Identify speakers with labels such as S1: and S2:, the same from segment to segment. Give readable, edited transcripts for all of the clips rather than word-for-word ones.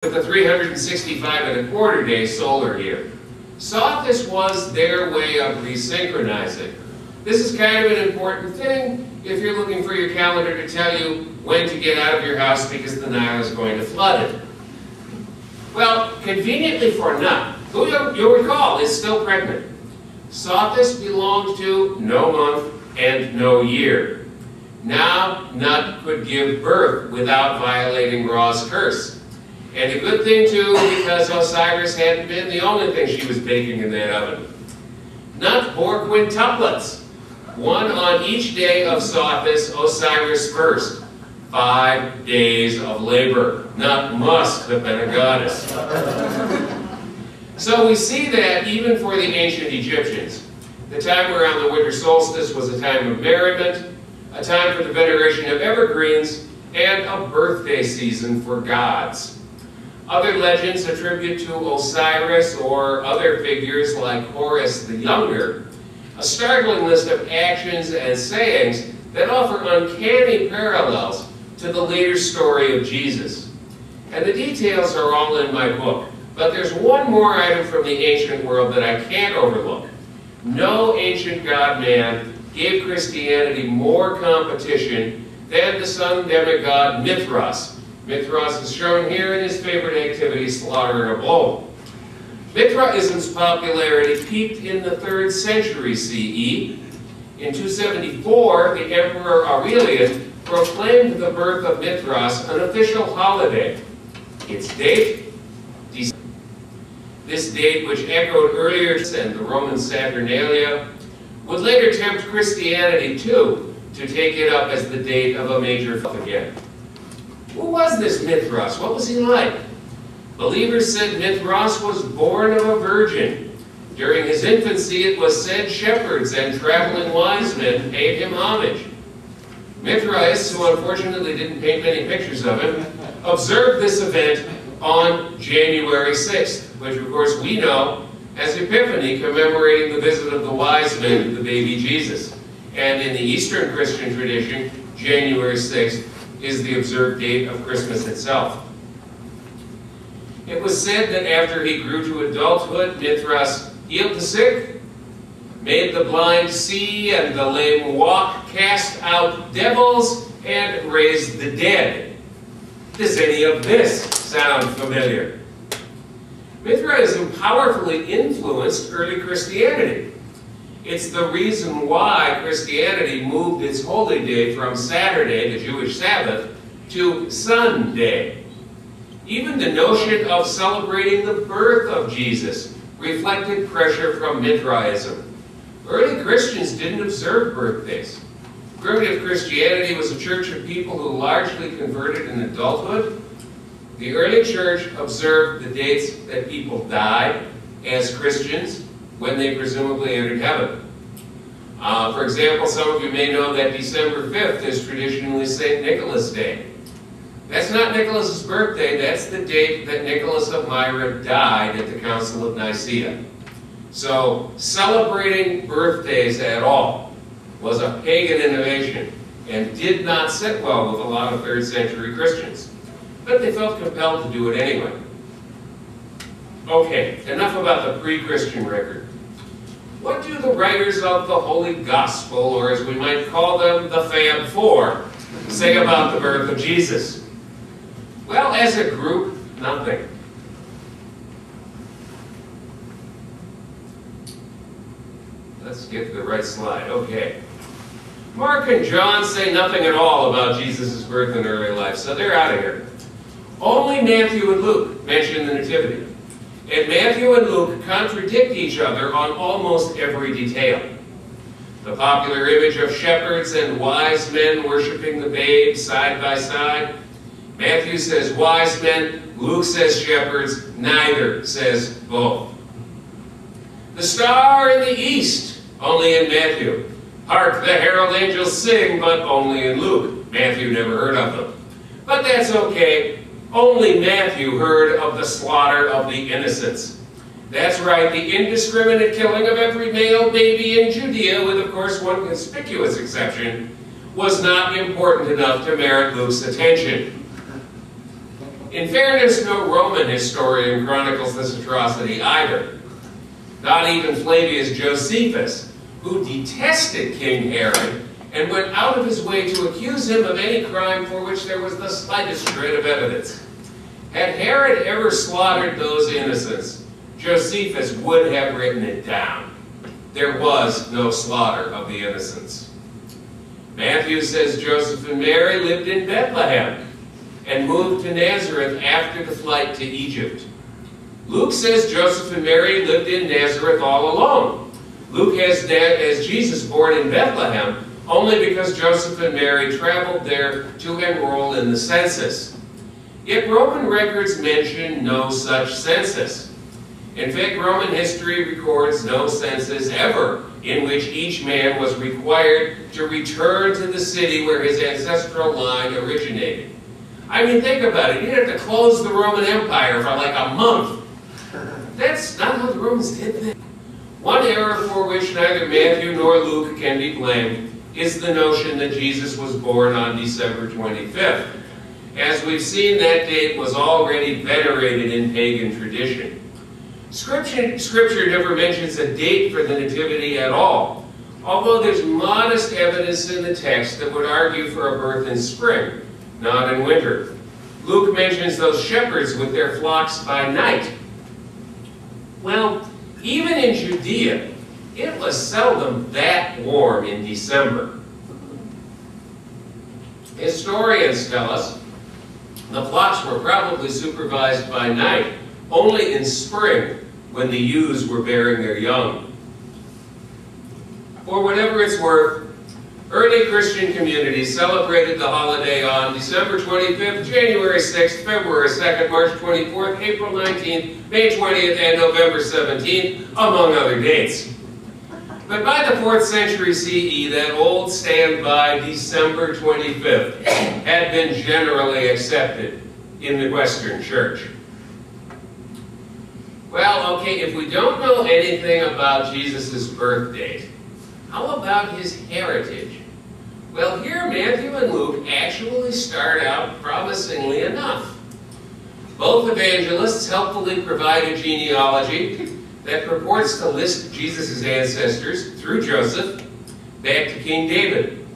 S1: with the 365.25-day solar year. Sothis was their way of resynchronizing. This is kind of an important thing if you're looking for your calendar to tell you when to get out of your house because the Nile is going to flood it. Well, conveniently for Nut, who you'll recall is still pregnant, Sothis belonged to no month and no year. Now Nut could give birth without violating Ra's curse. And a good thing too, because Osiris hadn't been the only thing she was baking in that oven. Nut bore quintuplets, one on each day of Sothis, Osiris first. 5 days of labor. Nut must have been a goddess. So we see that even for the ancient Egyptians, the time around the winter solstice was a time of merriment, a time for the veneration of evergreens, and a birthday season for gods. Other legends attribute to Osiris or other figures like Horus the Younger a startling list of actions and sayings that offer uncanny parallels to the later story of Jesus. And the details are all in my book, but there's one more item from the ancient world that I can't overlook. No ancient god-man gave Christianity more competition than the sun demigod Mithras. Mithras is shown here in his favorite activity, slaughtering a bull. Mithraism's popularity peaked in the 3rd century CE. In 274, the Emperor Aurelian proclaimed the birth of Mithras an official holiday. Its date? December. This date, which echoed earlier and the Roman Saturnalia, would later tempt Christianity too to take it up as the date of a major festival again. Who was this Mithras? What was he like? Believers said Mithras was born of a virgin. During his infancy, it was said shepherds and traveling wise men paid him homage. Mithraists, who unfortunately didn't paint many pictures of him, observed this event on January 6th, which of course we know as Epiphany, commemorating the visit of the wise men to the baby Jesus. And in the Eastern Christian tradition, January 6th is the observed date of Christmas itself. It was said that after he grew to adulthood, Mithras healed the sick, made the blind see and the lame walk, cast out devils, and raised the dead. Does any of this sound familiar? Mithraism powerfully influenced early Christianity. It's the reason why Christianity moved its holy day from Saturday, the Jewish Sabbath, to Sunday. Even the notion of celebrating the birth of Jesus reflected pressure from Mithraism. Early Christians didn't observe birthdays. Primitive Christianity was a church of people who largely converted in adulthood. The early church observed the dates that people died as Christians when they presumably entered heaven. For example, some of you may know that December 5th is traditionally St. Nicholas Day. That's not Nicholas's birthday, that's the date that Nicholas of Myra died at the Council of Nicaea. So celebrating birthdays at all was a pagan innovation and did not sit well with a lot of 3rd century Christians. But they felt compelled to do it anyway. Okay, enough about the pre-Christian record. What do the writers of the Holy Gospel, or as we might call them, the Fab Four, say about the birth of Jesus? Well, as a group, nothing. Let's get to the right slide. Okay. Mark and John say nothing at all about Jesus' birth and early life, so they're out of here. Only Matthew and Luke mention the Nativity. And Matthew and Luke contradict each other on almost every detail. The popular image of shepherds and wise men worshiping the babe side by side. Matthew says wise men, Luke says shepherds, neither says both. The star in the east, only in Matthew. Hark, the herald angels sing, but only in Luke. Matthew never heard of them. But that's okay. Only Matthew heard of the slaughter of the innocents. That's right, the indiscriminate killing of every male baby in Judea, with of course one conspicuous exception, was not important enough to merit Luke's attention. In fairness, no Roman historian chronicles this atrocity either. Not even Flavius Josephus, who detested King Herod and went out of his way to accuse him of any crime for which there was the slightest shred of evidence. Had Herod ever slaughtered those innocents, Josephus would have written it down. There was no slaughter of the innocents. Matthew says Joseph and Mary lived in Bethlehem and moved to Nazareth after the flight to Egypt. Luke says Joseph and Mary lived in Nazareth all alone. Luke has Jesus born in Bethlehem only because Joseph and Mary traveled there to enroll in the census. Yet Roman records mention no such census. In fact, Roman history records no census ever in which each man was required to return to the city where his ancestral line originated. I mean, think about it. You'd have to close the Roman Empire for like a month. That's not how the Romans did things. One error for which neither Matthew nor Luke can be blamed is the notion that Jesus was born on December 25th. As we've seen, that date was already venerated in pagan tradition. Scripture never mentions a date for the Nativity at all, although there's modest evidence in the text that would argue for a birth in spring, not in winter. Luke mentions those shepherds with their flocks by night. Well, even in Judea, it was seldom that warm in December. Historians tell us the flocks were probably supervised by night, only in spring when the ewes were bearing their young. For whatever it's worth, early Christian communities celebrated the holiday on December 25th, January 6th, February 2nd, March 24th, April 19th, May 20th, and November 17th, among other dates. But by the 4th century CE, that old standby December 25th had been generally accepted in the Western Church. Well, okay, if we don't know anything about Jesus' birth date, how about his heritage? Well, here Matthew and Luke actually start out promisingly enough. Both evangelists helpfully provide a genealogy that purports to list Jesus' ancestors, through Joseph, back to King David.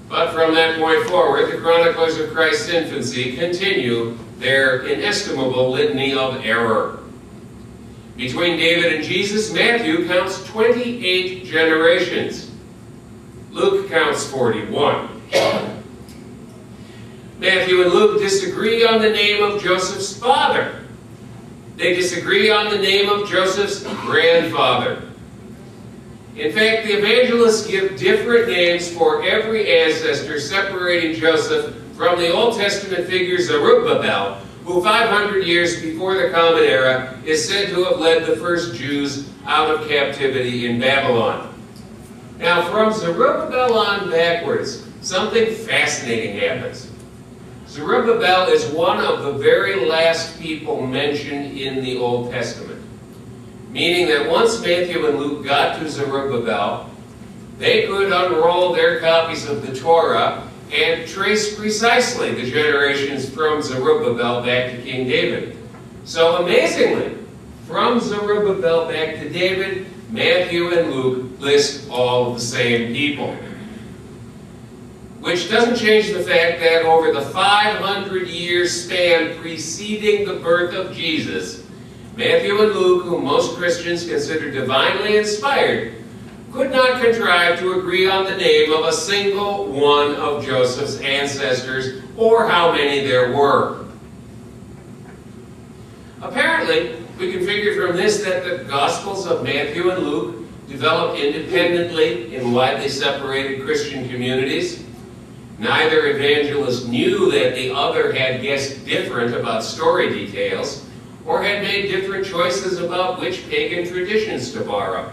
S1: But from that point forward, the chroniclers of Christ's infancy continue their inestimable litany of error. Between David and Jesus, Matthew counts 28 generations. Luke counts 41. Matthew and Luke disagree on the name of Joseph's father. They disagree on the name of Joseph's grandfather. In fact, the evangelists give different names for every ancestor, separating Joseph from the Old Testament figure Zerubbabel, who 500 years before the Common Era is said to have led the first Jews out of captivity in Babylon. Now, from Zerubbabel on backwards, something fascinating happens. Zerubbabel is one of the very last people mentioned in the Old Testament, meaning that once Matthew and Luke got to Zerubbabel, they could unroll their copies of the Torah and trace precisely the generations from Zerubbabel back to King David. So amazingly, from Zerubbabel back to David, Matthew and Luke list all of the same people. Which doesn't change the fact that over the 500-year span preceding the birth of Jesus, Matthew and Luke, whom most Christians consider divinely inspired, could not contrive to agree on the name of a single one of Joseph's ancestors, or how many there were. Apparently, we can figure from this that the Gospels of Matthew and Luke developed independently in widely separated Christian communities. Neither evangelist knew that the other had guessed different about story details, or had made different choices about which pagan traditions to borrow.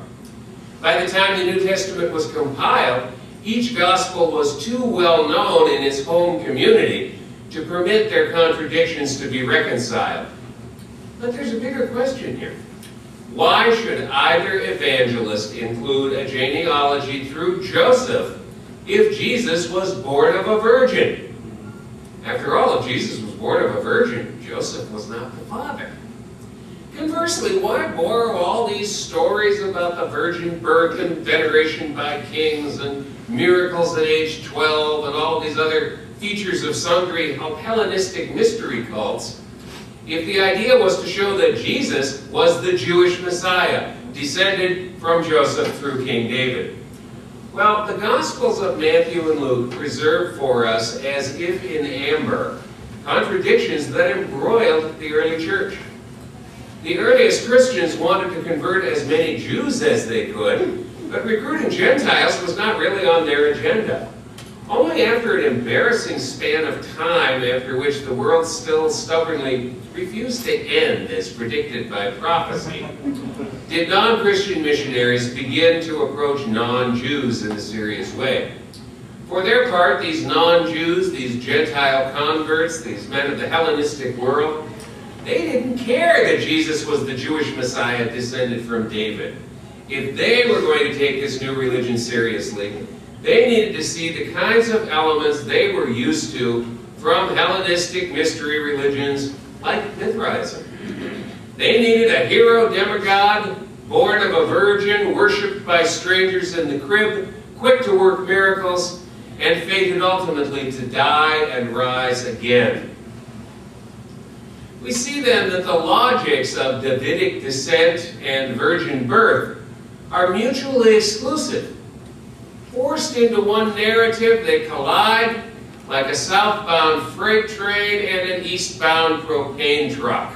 S1: By the time the New Testament was compiled, each gospel was too well known in its home community to permit their contradictions to be reconciled. But there's a bigger question here. Why should either evangelist include a genealogy through Joseph if Jesus was born of a virgin? After all, if Jesus was born of a virgin, Joseph was not the father. Conversely, why borrow all these stories about the virgin birth and veneration by kings and miracles at age 12 and all these other features of sundry Hellenistic mystery cults if the idea was to show that Jesus was the Jewish Messiah, descended from Joseph through King David? Well, the Gospels of Matthew and Luke preserve for us, as if in amber, contradictions that embroiled the early church. The earliest Christians wanted to convert as many Jews as they could, but recruiting Gentiles was not really on their agenda. Only after an embarrassing span of time, after which the world still stubbornly refused to end as predicted by prophecy, did non-Christian missionaries begin to approach non-Jews in a serious way. For their part, these non-Jews, these Gentile converts, these men of the Hellenistic world, they didn't care that Jesus was the Jewish Messiah descended from David. If they were going to take this new religion seriously, they needed to see the kinds of elements they were used to from Hellenistic mystery religions like Mithraism. They needed a hero demigod, born of a virgin, worshipped by strangers in the crib, quick to work miracles, and fated ultimately to die and rise again. We see then that the logics of Davidic descent and virgin birth are mutually exclusive. Forced into one narrative, they collide like a southbound freight train and an eastbound propane truck.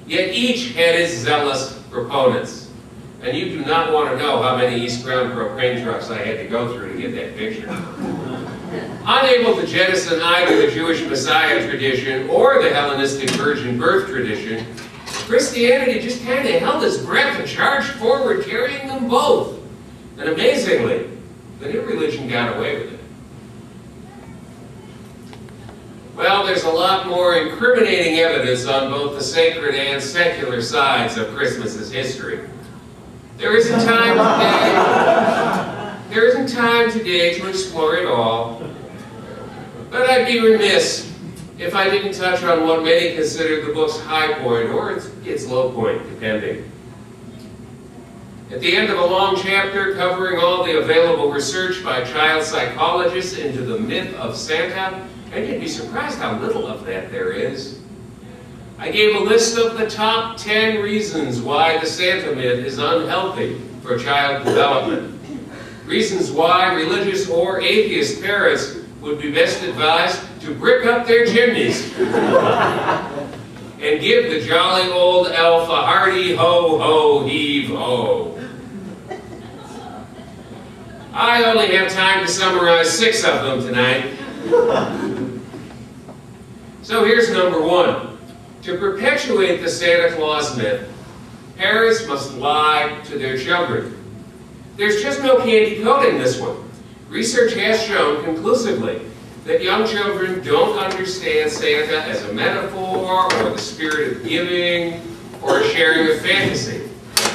S1: Yet each had its zealous proponents. And you do not want to know how many eastbound propane trucks I had to go through to get that picture. Unable to jettison either the Jewish Messiah tradition or the Hellenistic virgin birth tradition, Christianity just kind of held its breath and charged forward, carrying them both. And amazingly, the new religion got away with it. Well, there's a lot more incriminating evidence on both the sacred and secular sides of Christmas's history. There isn't time today to explore it all, but I'd be remiss if I didn't touch on what many consider the book's high point, or its low point, depending. At the end of a long chapter covering all the available research by child psychologists into the myth of Santa, and you'd be surprised how little of that there is, I gave a list of the top 10 reasons why the Santa myth is unhealthy for child development. Reasons why religious or atheist parents would be best advised to brick up their chimneys and give the jolly old elf a hearty ho-ho heave-ho. I only have time to summarize 6 of them tonight. So here's number 1. To perpetuate the Santa Claus myth, parents must lie to their children. There's just no candy coating this one. Research has shown conclusively that young children don't understand Santa as a metaphor or the spirit of giving or a sharing of fantasy.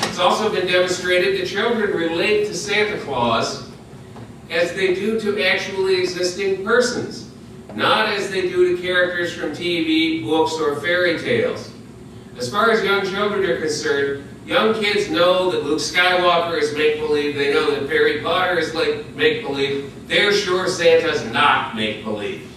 S1: It's also been demonstrated that children relate to Santa Claus as they do to actually existing persons, not as they do to characters from TV, books, or fairy tales. As far as young children are concerned, young kids know that Luke Skywalker is make-believe, they know that Harry Potter is like make-believe, they're sure Santa's not make-believe.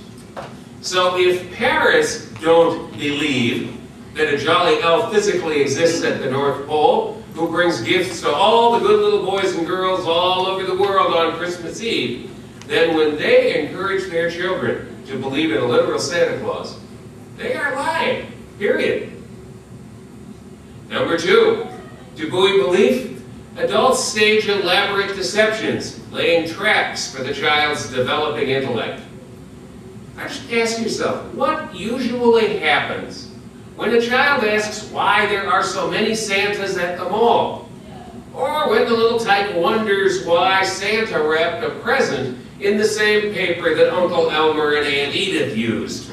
S1: So if parents don't believe that a jolly elf physically exists at the North Pole, who brings gifts to all the good little boys and girls all over the world on Christmas Eve, then when they encourage their children to believe in a literal Santa Claus, they are lying, period. Number 2, to buoy belief, adults stage elaborate deceptions, laying traps for the child's developing intellect. Now just ask yourself, what usually happens when a child asks why there are so many Santas at the mall? Or when the little tyke wonders why Santa wrapped a present in the same paper that Uncle Elmer and Aunt Edith used?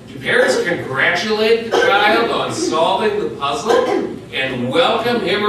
S1: Do parents congratulate the child on solving the puzzle and welcome him or